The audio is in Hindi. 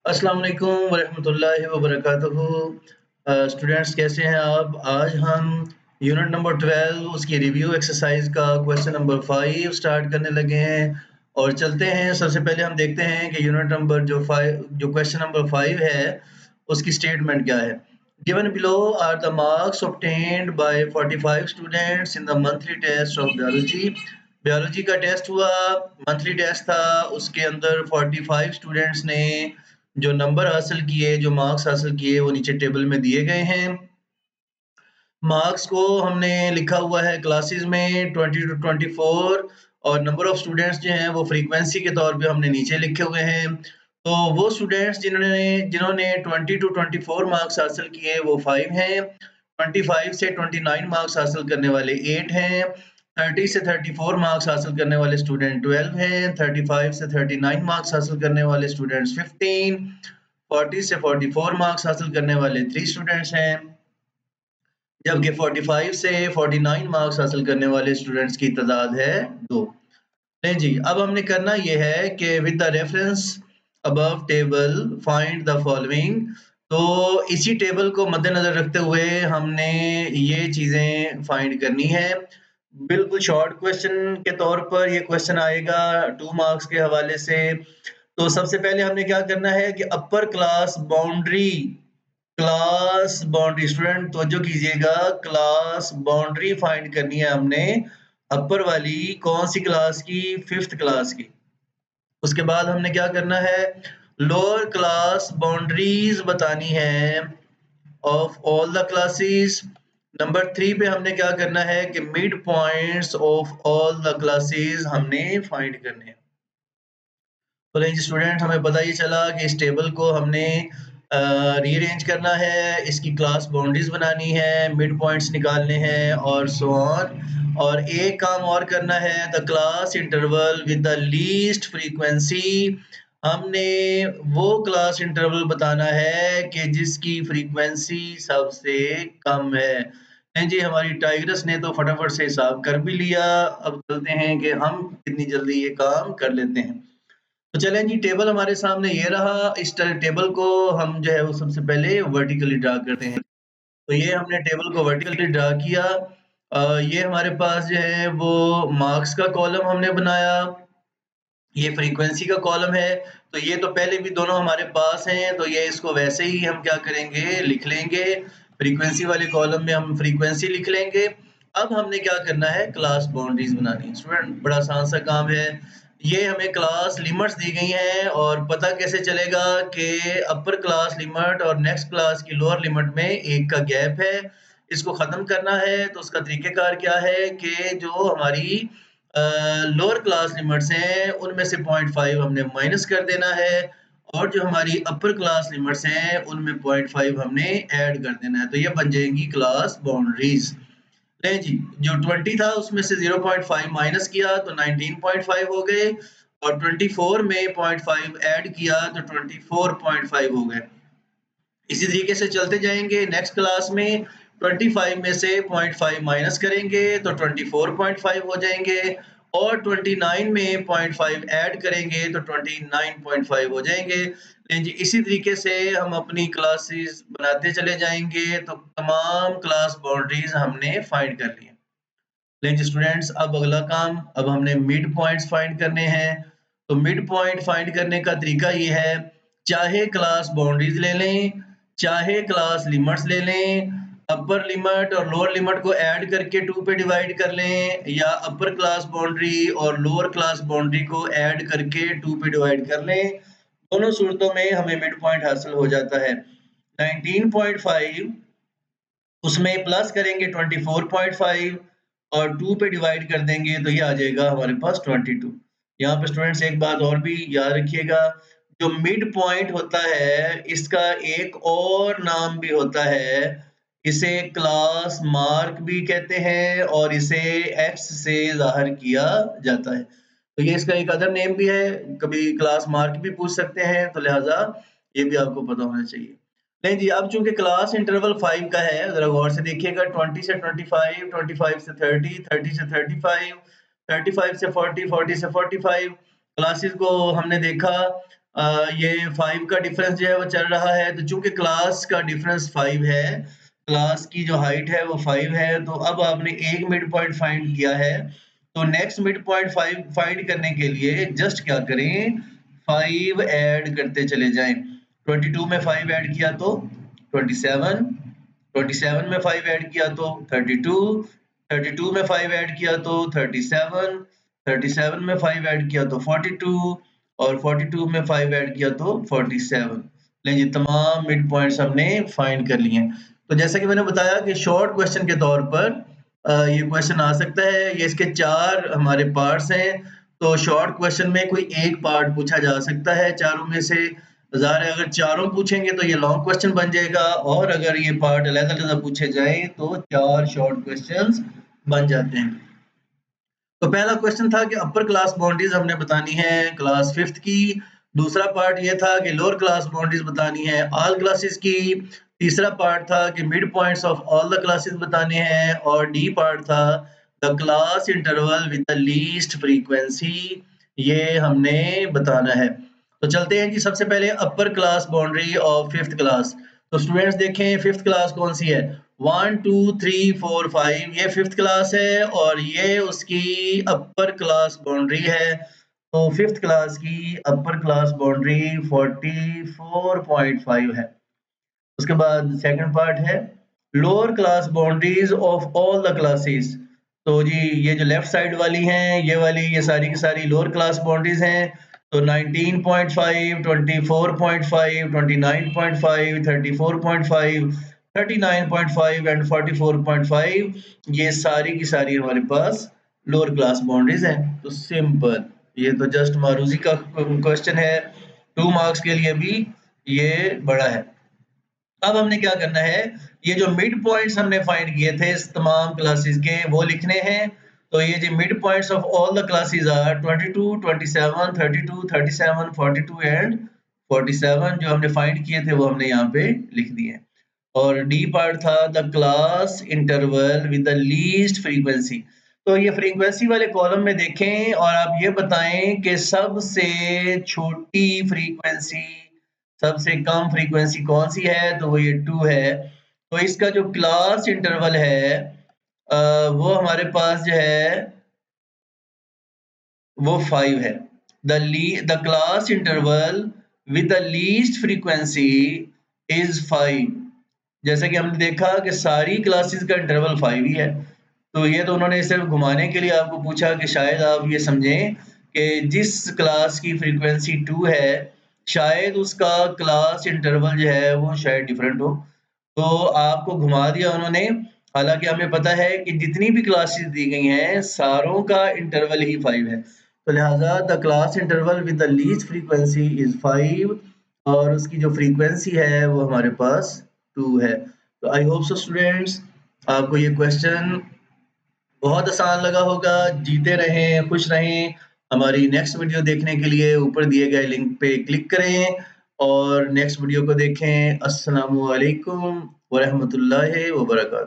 अस्सलाम वालेकुम वरहमतुल्लाहि वबरकातुहू। स्टूडेंट्स कैसे हैं आप? आज हम यूनिट नंबर 12 उसकी रिव्यू एक्सरसाइज का क्वेश्चन नंबर 5 स्टार्ट करने लगे हैं और चलते हैं। सबसे पहले हम देखते हैं कि यूनिट नंबर जो क्वेश्चन नंबर 5 है उसकी स्टेटमेंट क्या है। Given below are the marks obtained by 45 students in the monthly test of biology. Biology का टेस्ट हुआ, मंथली टेस्ट था, उसके अंदर 45 स्टूडेंट्स ने जो नंबर हासिल किए, जो मार्क्स हासिल किए वो नीचे टेबल में दिए गए हैं। मार्क्स को हमने लिखा हुआ है क्लासेस में 20 टू 24 और नंबर ऑफ स्टूडेंट्स जो हैं वो फ्रीक्वेंसी के तौर पे हमने नीचे लिखे हुए हैं। तो वो स्टूडेंट्स जिन्होंने जिन्होंने 20 टू 24 मार्क्स हासिल किए वो 5 हैं। 25 से 29 मार्क्स हासिल करने वाले 8 हैं। 30 से 34 मार्क्स हासिल करने वाले स्टूडेंट 12 हैं। 35 से 39 मार्क्स हासिल करने वाले स्टूडेंट्स 15। 40 से 44 मार्क्स हासिल करने वाले 3 स्टूडेंट्स हैं। जबकि 45 से 49 मार्क्स हासिल करने वाले स्टूडेंट्स की तादाद है 2। नहीं जी, अब हमने करना ये है कि with the reference above table find the following. तो इसी टेबल को मद्देनजर रखते हुए हमने ये चीजें फाइंड करनी है। बिल्कुल शॉर्ट क्वेश्चन के तौर पर ये क्वेश्चन आएगा 2 मार्क्स के हवाले से। तो सबसे पहले हमने क्या करना है कि अपर क्लास बाउंड्री स्टूडेंट तवज्जो कीजिएगा, क्लास बाउंड्री फाइंड करनी है हमने। अपर वाली कौन सी क्लास की? 5th क्लास की। उसके बाद हमने क्या करना है, लोअर क्लास बाउंड्रीज बतानी है of all the classes. Number 3 पे हमने क्या करना है कि mid points of all the classes हमने फाइंड करने हैं। तो लेकिन स्टूडेंट हमें पता ये चला कि इस टेबल को हमने रीअरेंज करना है, इसकी क्लास बाउंड्रीज बनानी है, मिड पॉइंट्स निकालने हैं और सो ऑन। और एक काम और करना है, the class interval with the least frequency. हमने वो क्लास इंटरवल बताना है कि जिसकी फ्रीक्वेंसी सबसे कम है। नहीं जी, हमारी टाइग्रस ने तो फटाफट से हिसाब कर भी लिया। अब चलते हैं कि हम कितनी जल्दी ये काम कर लेते हैं। तो चलें जी, टेबल हमारे सामने ये रहा। इस टेबल को हम जो है वो सबसे पहले वर्टिकली ड्रा करते हैं। तो ये हमने टेबल को वर्टिकली ड्रा किया। ये हमारे पास जो है वो मार्क्स का कॉलम हमने बनाया, ये फ्रीक्वेंसी का कॉलम है। तो ये तो पहले भी दोनों हमारे पास हैं, तो ये इसको वैसे ही हम क्या करेंगे, लिख लेंगे। फ्रीक्वेंसी वाले कॉलम में हम फ्रीक्वेंसी लिख लेंगे। अब हमने क्या करना है, क्लास बाउंड्रीज बनानी है। स्टूडेंट बड़ा आसान सा काम है। ये हमें क्लास लिमिट्स दी गई हैं और पता कैसे चलेगा कि अपर क्लास लिमिट और नेक्स्ट क्लास की लोअर लिमिट में एक का गैप है। इसको खत्म करना है तो उसका तरीकेकार क्या है कि जो हमारी लोअर क्लास लिमिट्स हैं उनमें से 0.5 हमने माइनस कर देना है और जो हमारी अपर क्लास लिमिट्स हैं उनमें 0.5 हमने ऐड कर देना है। तो ये बन जाएंगी क्लास बाउंड्रीज। नहीं जी, जो 20 था उसमें से 0.5 माइनस किया तो 19.5 हो गए और 24 में 0.5 ऐड किया तो 24.5 हो गए। इसी तरीके से चलते जाएंगे। नेक्स्ट क्लास में 25 में से 0.5 माइनस करेंगे तो 24.5 हो जाएंगे और 29 में 0.5 ऐड करेंगे तो 29.5 हो जाएंगे। लेकिन जी इसी तरीके से हम अपनी क्लासेस बनाते चले जाएंगे तो तमाम क्लास बाउंड्रीज हमने फाइंड कर ली। लेकिन स्टूडेंट्स अब अगला काम, अब हमने मिड पॉइंट्स फाइंड करने हैं। तो मिड पॉइंट फाइंड करने का तरीका ये है, चाहे क्लास बाउंड्रीज ले लें, चाहे क्लास लिमिट्स ले लें, अपर लिमिट और लोअर लिमिट को ऐड करके 2 पे डिवाइड कर लें या अपर क्लास बाउंड्री और लोअर क्लास बाउंड्री को ऐड करके 2 पे डिवाइड कर लें। दोनों सूरतों में हमें मिड पॉइंट हासिल हो जाता है। 19.5 उसमें प्लस करेंगे 24.5 और 2 पे डिवाइड कर देंगे तो ये आ जाएगा हमारे पास 22। यहाँ पे स्टूडेंट्स एक बात और भी याद रखिएगा, जो मिड पॉइंट होता है इसका एक और नाम भी होता है, इसे क्लास मार्क भी कहते हैं और इसे एक्स से ज़ाहिर किया जाता है। तो ये इसका एक अदर नेम भी है, कभी क्लास मार्क भी पूछ सकते हैं, तो लिहाजा ये भी आपको पता होना चाहिए। नहीं जी, अब चूंकि क्लास इंटरवल 5 का है, जरा गौर से देखिएगा। 20 से 25, 25 से 30, 30 से 35, 35 से 40, 40 से 45 क्लासेस को हमने देखा। ये 5 का डिफरेंस जो है वो चल रहा है, तो चूंकि क्लास का डिफरेंस 5 है, क्लास की जो हाइट है वो 5 है, तो अब आपने एक मिड पॉइंट फाइंड किया है, तो नेक्स्ट मिड पॉइंट फाइंड करने के लिए जस्ट क्या करें, 5 ऐड करते चले जाएं। 22 में 5 ऐड किया तो 27, 27 में 5 ऐड किया तो 32, 32 में 5 ऐड किया तो 37, 37 में 5 ऐड किया तो 42 और 42 में 5 ऐड किया तो 47। लेकिन ये तमाम मिड पॉइंट्स हमने फाइंड कर लिए हैं। तो जैसा कि मैंने बताया कि शॉर्ट क्वेश्चन के तौर पर ये क्वेश्चन आ सकता है। ये इसके 4 हमारे पार्ट्स हैं, तो शॉर्ट क्वेश्चन में कोई एक पार्ट पूछा जा सकता है चारों में से। ज़ाहिर है अगर चारों पूछेंगे तो ये लॉन्ग क्वेश्चन बन जाएगा, और अगर ये पार्ट अलग-अलग पूछे जाएँ तो 4 शॉर्ट क्वेश्चंस बन जाते हैं। तो पहला क्वेश्चन था कि अपर क्लास बाउंड्रीज हमने बतानी है क्लास 5th की। दूसरा पार्ट ये था कि लोअर क्लास बाउंड्रीज बतानी है ऑल क्लासेस की। तीसरा पार्ट था कि mid points of all the classes बताने हैं, और डी पार्ट था the class interval with the least frequency, ये हमने बताना है। तो चलते हैं जी, सबसे पहले upper class boundary of 5th class. तो स्टूडेंट्स देखें 5th क्लास कौन सी है, 1 2 3 4 5, ये 5th क्लास है और ये उसकी अपर क्लास बाउंड्री है। तो 5th क्लास की अपर क्लास बाउंड्री 44.5 है। उसके बाद सेकंड पार्ट है lower class boundaries of all the classes. तो जी ये जो लेफ्ट साइड वाली हैं, ये वाली, ये सारी की सारी लोअर क्लास बाउंड्रीज हैं। तो 19.5, 24.5, 29.5, 34.5, 39.5 एंड 44.5, ये सारी की सारी हमारे पास लोअर क्लास बाउंड्रीज हैं। तो सिंपल, ये तो जस्ट मारूजी का क्वेश्चन है, 2 मार्क्स के लिए भी ये बड़ा है। अब हमने क्या करना है, ये जो मिड पॉइंट्स हमने फाइंड किए थे इस तमाम क्लासेस के, वो लिखने हैं। तो ये जो mid points of all the classes are 22, 27, 32, 37, 42 and 47, जो हमने फाइंड किए थे वो हमने यहाँ पे लिख दिए हैं। और डी पार्ट था the class interval with the least frequency. तो ये फ्रीक्वेंसी वाले कॉलम में देखें और आप ये बताएं कि सबसे छोटी फ्रीक्वेंसी, सबसे कम फ्रीक्वेंसी कौन सी है, तो वो ये 2 है। तो इसका जो क्लास इंटरवल है वो हमारे पास जो है वो 5 है। The class interval with the least frequency is 5। जैसे कि हमने देखा कि सारी क्लासेस का इंटरवल 5 ही है। तो ये तो उन्होंने सिर्फ घुमाने के लिए आपको पूछा कि शायद आप ये समझें कि जिस क्लास की फ्रीक्वेंसी 2 है, शायद उसका क्लास इंटरवल जो है वो शायद डिफरेंट हो। तो आपको घुमा दिया उन्होंने। हालांकि हमें पता है कि जितनी भी क्लासेस दी गई हैं सारों का इंटरवल ही 5 है। तो लिहाजा the class interval with the least frequency is 5, और उसकी जो फ्रीक्वेंसी है वो हमारे पास 2 है। तो आई होप सो स्टूडेंट्स आपको ये क्वेश्चन बहुत आसान लगा होगा। जीते रहें, खुश रहें। हमारी नेक्स्ट वीडियो देखने के लिए ऊपर दिए गए लिंक पे क्लिक करें और नेक्स्ट वीडियो को देखें। अस्सलामु अलैकुम व रहमतुल्लाहि व बरकातहू।